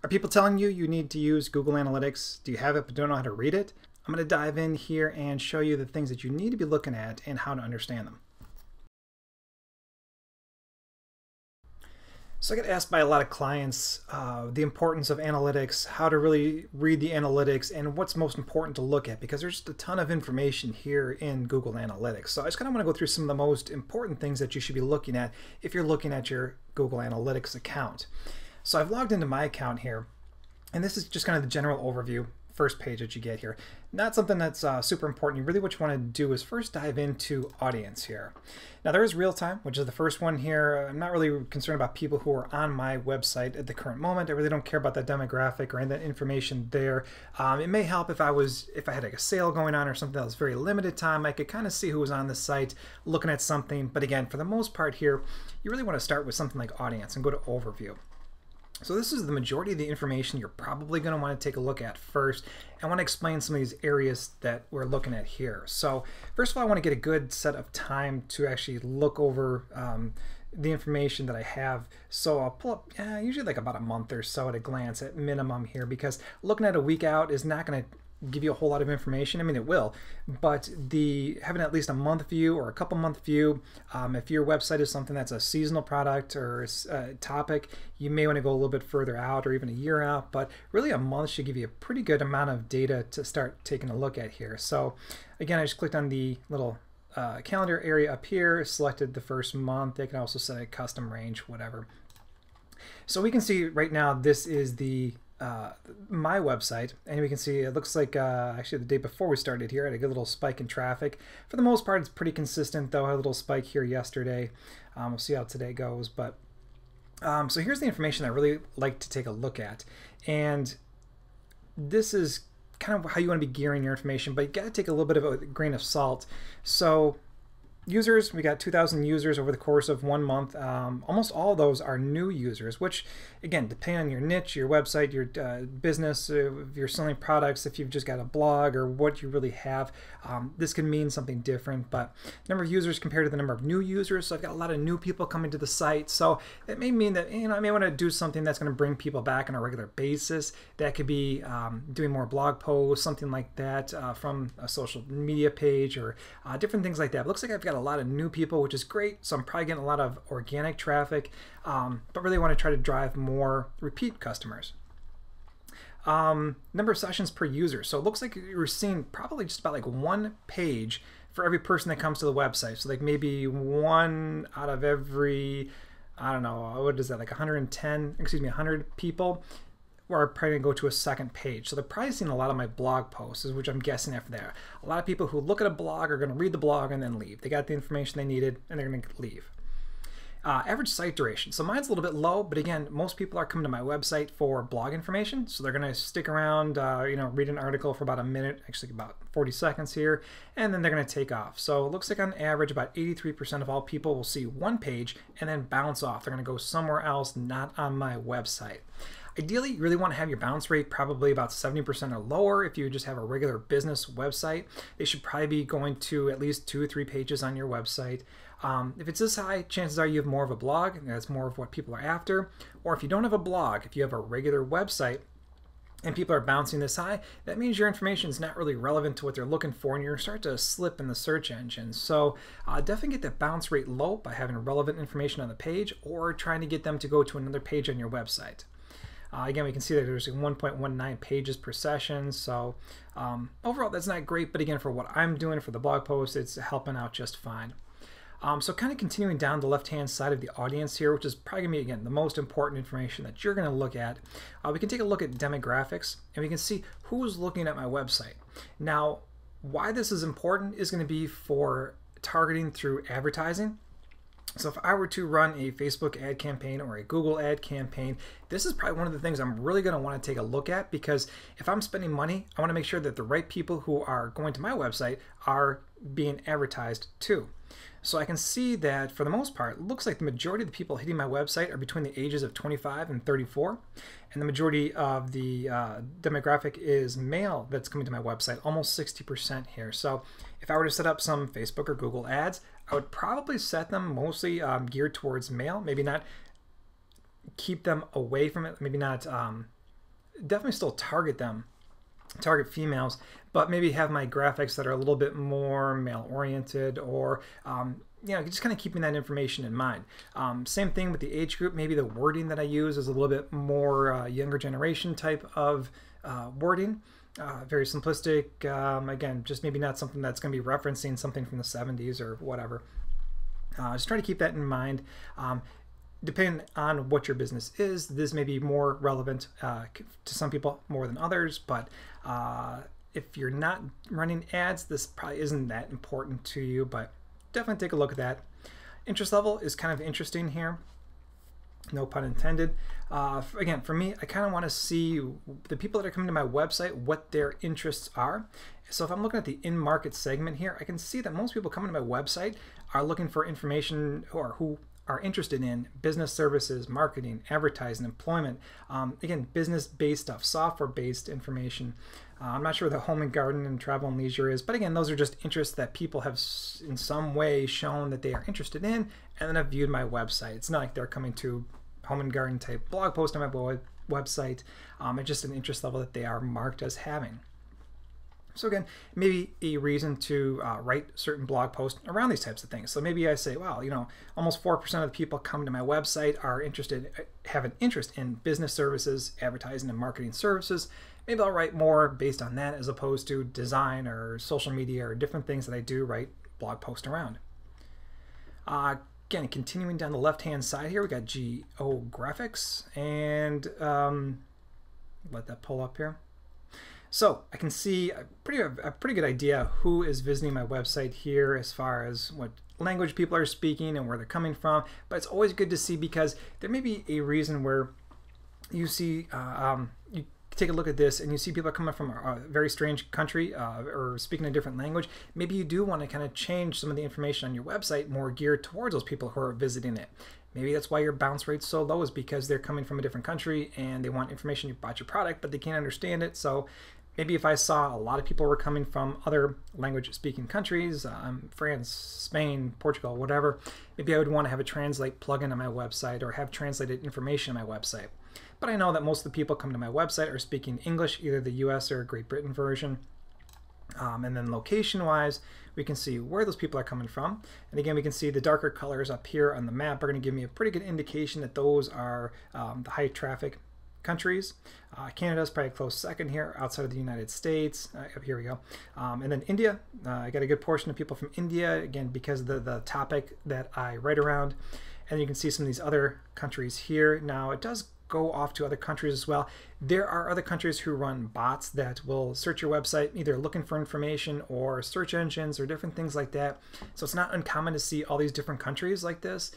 Are people telling you you need to use Google Analytics? Do you have it but don't know how to read it? I'm going to dive in here and show you the things that you need to be looking at and how to understand them. So I get asked by a lot of clients the importance of analytics, how to really read the analytics, and what's most important to look at, because there's just a ton of information here in Google Analytics. So I just kind of want to go through some of the most important things that you should be looking at if you're looking at your Google Analytics account. So I've logged into my account here, and this is just kind of the general overview, first page that you get here. Not something that's super important. Really what you want to do is first dive into audience here. Now there is real time, which is the first one here. I'm not really concerned about people who are on my website at the current moment. I really don't care about that demographic or any of that information there. It may help if I had like a sale going on or something that was very limited time. I could kind of see who was on the site looking at something. But again, for the most part here, you really want to start with something like audience and go to overview. So this is the majority of the information you're probably going to want to take a look at first. I want to explain some of these areas that we're looking at here. So first of all, I want to get a good set of time to actually look over the information that I have. So I'll pull up usually like about a month or so at a glance at minimum here, because looking at a week out is not going to give you a whole lot of information. I mean, it will, but having at least a month view or a couple month view, if your website is something that's a seasonal product or a topic, you may want to go a little bit further out or even a year out, but really a month should give you a pretty good amount of data to start taking a look at here. So again, I just clicked on the little calendar area up here, selected the first month. They can also set a custom range, whatever. So we can see right now this is my website, and we can see it looks like actually the day before we started here I had a good little spike in traffic. For the most part it's pretty consistent, though. I had a little spike here yesterday. We'll see how today goes, but so here's the information I really like to take a look at, and this is kind of how you want to be gearing your information, but you got to take a little bit of a grain of salt. So users, we got 2,000 users over the course of 1 month. Almost all of those are new users, which again, depending on your niche, your website, your business, if you're selling products, if you've just got a blog or what you really have, this can mean something different. But number of users compared to the number of new users, so I've got a lot of new people coming to the site. So it may mean that I may want to do something that's going to bring people back on a regular basis. That could be doing more blog posts, something like that, from a social media page, or different things like that. It looks like I've got a lot of new people, which is great, so I'm probably getting a lot of organic traffic, but really want to try to drive more repeat customers. Number of sessions per user, so it looks like you're seeing probably just about like one page for every person that comes to the website. So like maybe one out of every, I don't know, what is that, like 100 people are probably going to go to a second page. So they're probably seeing a lot of my blog posts, which I'm guessing after there. A lot of people who look at a blog are going to read the blog and then leave. They got the information they needed and they're going to leave. Average site duration. So mine's a little bit low, but again, most people are coming to my website for blog information. So they're going to stick around, read an article for about a minute, actually about 40 seconds here, and then they're going to take off. So it looks like on average about 83% of all people will see one page and then bounce off. They're going to go somewhere else, not on my website. Ideally, you really want to have your bounce rate probably about 70% or lower. If you just have a regular business website, they should probably be going to at least 2 or 3 pages on your website. If it's this high, chances are you have more of a blog, and that's more of what people are after. Or if you don't have a blog, if you have a regular website and people are bouncing this high, that means your information is not really relevant to what they're looking for, and you're starting to slip in the search engine. So definitely get that bounce rate low by having relevant information on the page, or trying to get them to go to another page on your website. Again, we can see that there's 1.19 pages per session, so overall that's not great, but again, for what I'm doing for the blog post, it's helping out just fine. So kind of continuing down the left-hand side of the audience here, which is probably going to be, again, the most important information that you're going to look at, we can take a look at demographics, and we can see who's looking at my website. Now, why this is important is going to be for targeting through advertising. So if I were to run a Facebook ad campaign or a Google ad campaign, this is probably one of the things I'm really going to want to take a look at, because if I'm spending money, I want to make sure that the right people who are going to my website are being advertised to. So I can see that for the most part, it looks like the majority of the people hitting my website are between the ages of 25 and 34. And the majority of the demographic is male that's coming to my website, almost 60% here. So if I were to set up some Facebook or Google ads, I would probably set them mostly geared towards male, maybe not keep them away from it, maybe not definitely still target them, target females, but maybe have my graphics that are a little bit more male oriented, or just kind of keeping that information in mind. Same thing with the age group. Maybe the wording that I use is a little bit more younger generation type of wording. Very simplistic. Again, just maybe not something that's going to be referencing something from the 70s or whatever. Just try to keep that in mind. Depending on what your business is, this may be more relevant to some people more than others, but if you're not running ads, this probably isn't that important to you, but definitely take a look at that. Interest level is kind of interesting here. No pun intended. Again, for me, I kind of want to see the people that are coming to my website, what their interests are. So if I'm looking at the in-market segment here, I can see that most people coming to my website are looking for information, or who are interested in business services, marketing, advertising, employment. Again, business-based stuff, software-based information. I'm not sure what the home and garden and travel and leisure is, but again, those are just interests that people have in some way shown that they are interested in, and then have viewed my website. It's not like they're coming to home and garden type blog post on my website. It's just an interest level that they are marked as having. So again, maybe a reason to write certain blog posts around these types of things. So maybe I say, wow, almost 4% of the people come to my website are have an interest in business services, advertising, and marketing services. Maybe I'll write more based on that, as opposed to design or social media or different things that I do write blog posts around. Again, continuing down the left-hand side here, we got geographics, and let that pull up here. So I can see a pretty good idea who is visiting my website here, as far as what language people are speaking and where they're coming from. But it's always good to see, because there may be a reason where you see, you take a look at this and you see people are coming from a very strange country or speaking a different language. Maybe you do want to kind of change some of the information on your website more geared towards those people who are visiting it. Maybe that's why your bounce rate's so low, is because they're coming from a different country and they want information about your product, but they can't understand it. So maybe if I saw a lot of people were coming from other language-speaking countries, France, Spain, Portugal, whatever, maybe I would want to have a translate plugin on my website, or have translated information on my website. But I know that most of the people coming to my website are speaking English, either the US or Great Britain version. And then location-wise, we can see where those people are coming from. And again, we can see the darker colors up here on the map are going to give me a pretty good indication that those are the high traffic countries. Canada's probably a close second here, outside of the United States. Here we go. And then India, I got a good portion of people from India, again, because of the topic that I write around. And you can see some of these other countries here. Now, it does go off to other countries as well. There are other countries who run bots that will search your website, either looking for information or search engines or different things like that. So it's not uncommon to see all these different countries like this.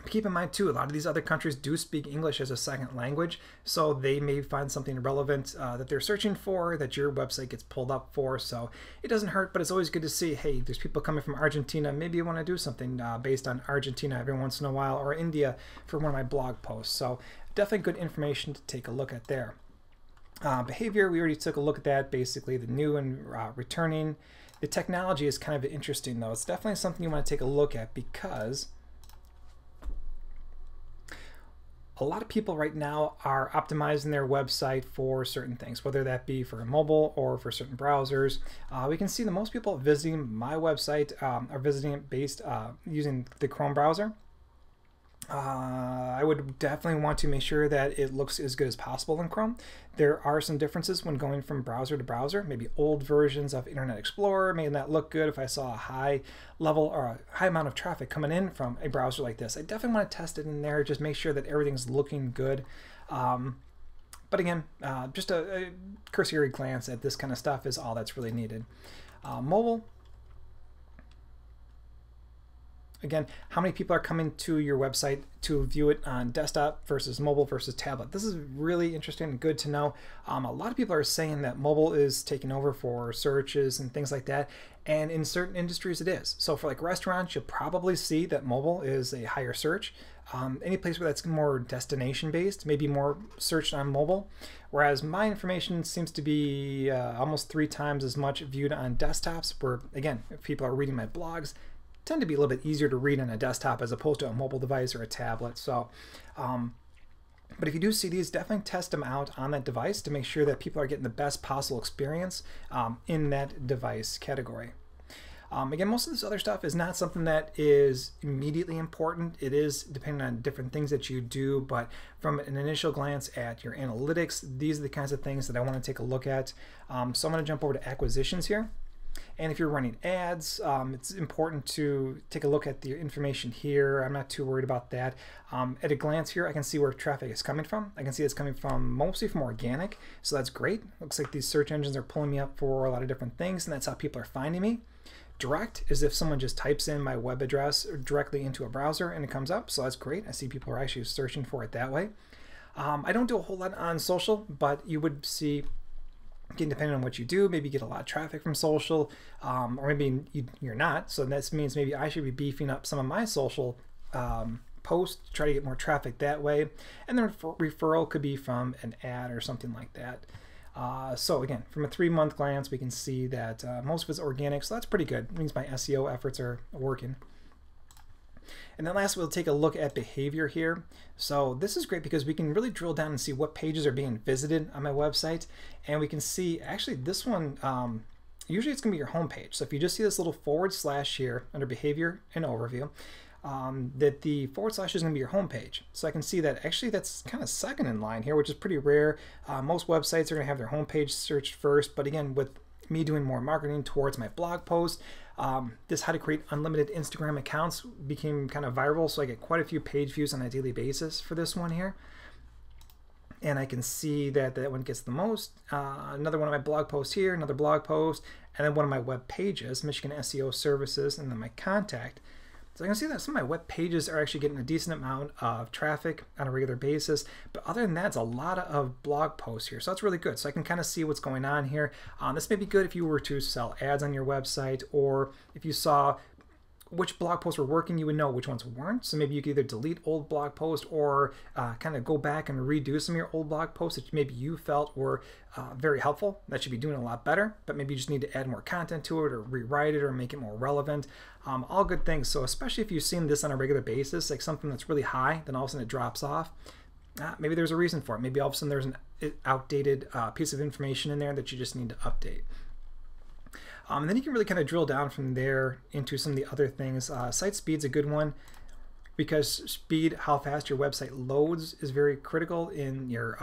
Keep in mind too, a lot of these other countries do speak English as a second language, so they may find something relevant that they're searching for, that your website gets pulled up for. So it doesn't hurt, but it's always good to see, hey, there's people coming from Argentina, maybe you want to do something based on Argentina every once in a while, or India for one of my blog posts. So definitely good information to take a look at there. Behavior, we already took a look at that, basically the new and returning. The technology is kind of interesting though. It's definitely something you want to take a look at, because a lot of people right now are optimizing their website for certain things, whether that be for mobile or for certain browsers. We can see that most people visiting my website are visiting it based using the Chrome browser. I would definitely want to make sure that it looks as good as possible in Chrome. There are some differences when going from browser to browser. Maybe old versions of Internet Explorer may not look good if I saw a high level or a high amount of traffic coming in from a browser like this. I definitely want to test it in there, just make sure that everything's looking good. But again, just a cursory glance at this kind of stuff is all that's really needed. Mobile. Again, how many people are coming to your website to view it on desktop versus mobile versus tablet? This is really interesting and good to know. A lot of people are saying that mobile is taking over for searches and things like that, and in certain industries it is. So for like restaurants, you'll probably see that mobile is a higher search. Any place where that's more destination based, maybe more searched on mobile, whereas my information seems to be almost 3 times as much viewed on desktops, where again, if people are reading my blogs, tend to be a little bit easier to read on a desktop as opposed to a mobile device or a tablet. So But if you do see these, definitely test them out on that device to make sure that people are getting the best possible experience in that device category. Again, most of this other stuff is not something that is immediately important. It is depending on different things that you do, but from an initial glance at your analytics, these are the kinds of things that I want to take a look at. So I'm going to jump over to acquisitions here. And if you're running ads, it's important to take a look at the information here. I'm not too worried about that. At a glance here, I can see where traffic is coming from. I can see it's coming from mostly from organic, so that's great. Looks like these search engines are pulling me up for a lot of different things, and that's how people are finding me. Direct is if someone just types in my web address directly into a browser and it comes up, so that's great. I see people are actually searching for it that way. I don't do a whole lot on social, but you would see, again, depending on what you do, maybe you get a lot of traffic from social, or maybe you're not. So that means maybe I should be beefing up some of my social posts to try to get more traffic that way. And then referral could be from an ad or something like that. So again, from a 3-month glance, we can see that most of it's organic, so that's pretty good. It means my SEO efforts are working. And then last, we'll take a look at behavior here. So this is great because we can really drill down and see what pages are being visited on my website. And we can see, actually this one, usually it's gonna be your home page. So if you just see this little / here under behavior and overview, that the / is gonna be your home page. So I can see that actually that's kind of second in line here, which is pretty rare. Most websites are gonna have their home page searched first, but again, with me doing more marketing towards my blog post, this how to create unlimited Instagram accounts became kind of viral, so I get quite a few page views on a daily basis for this one here. And I can see that that one gets the most. Another one of my blog posts here, another blog post, and then one of my web pages, Michigan SEO Services, and then my contact. So I can see that some of my web pages are actually getting a decent amount of traffic on a regular basis, but other than that, it's a lot of blog posts here. So that's really good. So I can kind of see what's going on here. This may be good if you were to sell ads on your website, or if you saw which blog posts were working, you would know which ones weren't. So maybe you could either delete old blog posts or kind of go back and redo some of your old blog posts that maybe you felt were very helpful. That should be doing a lot better, but maybe you just need to add more content to it or rewrite it or make it more relevant. All good things. So especially if you've seen this on a regular basis, like something that's really high, then all of a sudden it drops off. Maybe there's a reason for it. Maybe all of a sudden there's an outdated piece of information in there that you just need to update. And then you can really kind of drill down from there into some of the other things. Site speed's a good one because speed, how fast your website loads, is very critical in your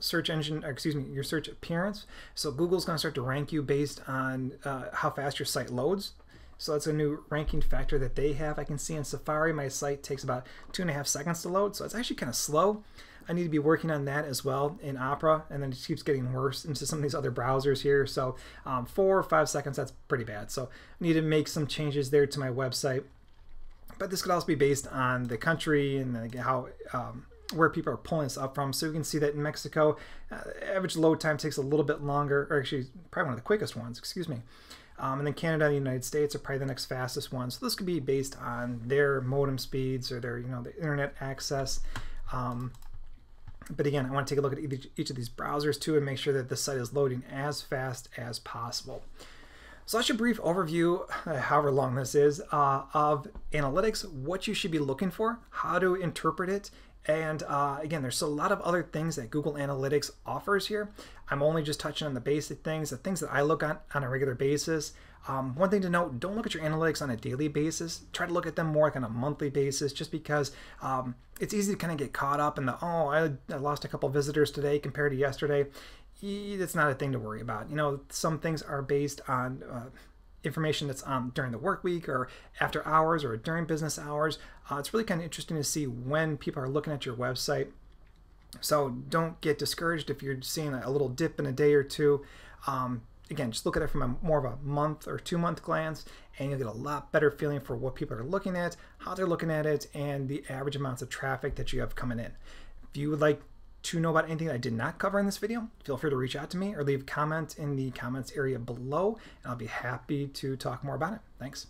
search engine, or excuse me, your search appearance. So Google's going to start to rank you based on how fast your site loads. So that's a new ranking factor that they have. I can see in Safari, my site takes about 2.5 seconds to load, so it's actually kind of slow. I need to be working on that as well in Opera, and then it keeps getting worse into some of these other browsers here. So 4 or 5 seconds, that's pretty bad. So I need to make some changes there to my website. But this could also be based on the country and how where people are pulling this up from. So we can see that in Mexico, average load time takes a little bit longer, or actually probably one of the quickest ones, excuse me. And then Canada and the United States are probably the next fastest ones. So this could be based on their modem speeds or their, the internet access. But again, I want to take a look at each of these browsers too and make sure that the site is loading as fast as possible. So that's your brief overview, however long this is, of analytics, what you should be looking for, how to interpret it, and again, there's a lot of other things that Google Analytics offers here. I'm only just touching on the basic things, the things that I look at on a regular basis. One thing to note, don't look at your analytics on a daily basis. Try to look at them more like on a monthly basis, just because it's easy to kind of get caught up in the, oh, I lost a couple visitors today compared to yesterday. It's not a thing to worry about. Some things are based on information that's during the work week or after hours or during business hours. It's really kind of interesting to see when people are looking at your website. So don't get discouraged if you're seeing a little dip in a day or two. Again, just look at it from more of a month or 2-month glance, and you'll get a lot better feeling for what people are looking at, how they're looking at it, and the average amounts of traffic that you have coming in. If you would like to know about anything that I did not cover in this video, feel free to reach out to me or leave a comment in the comments area below, and I'll be happy to talk more about it. Thanks.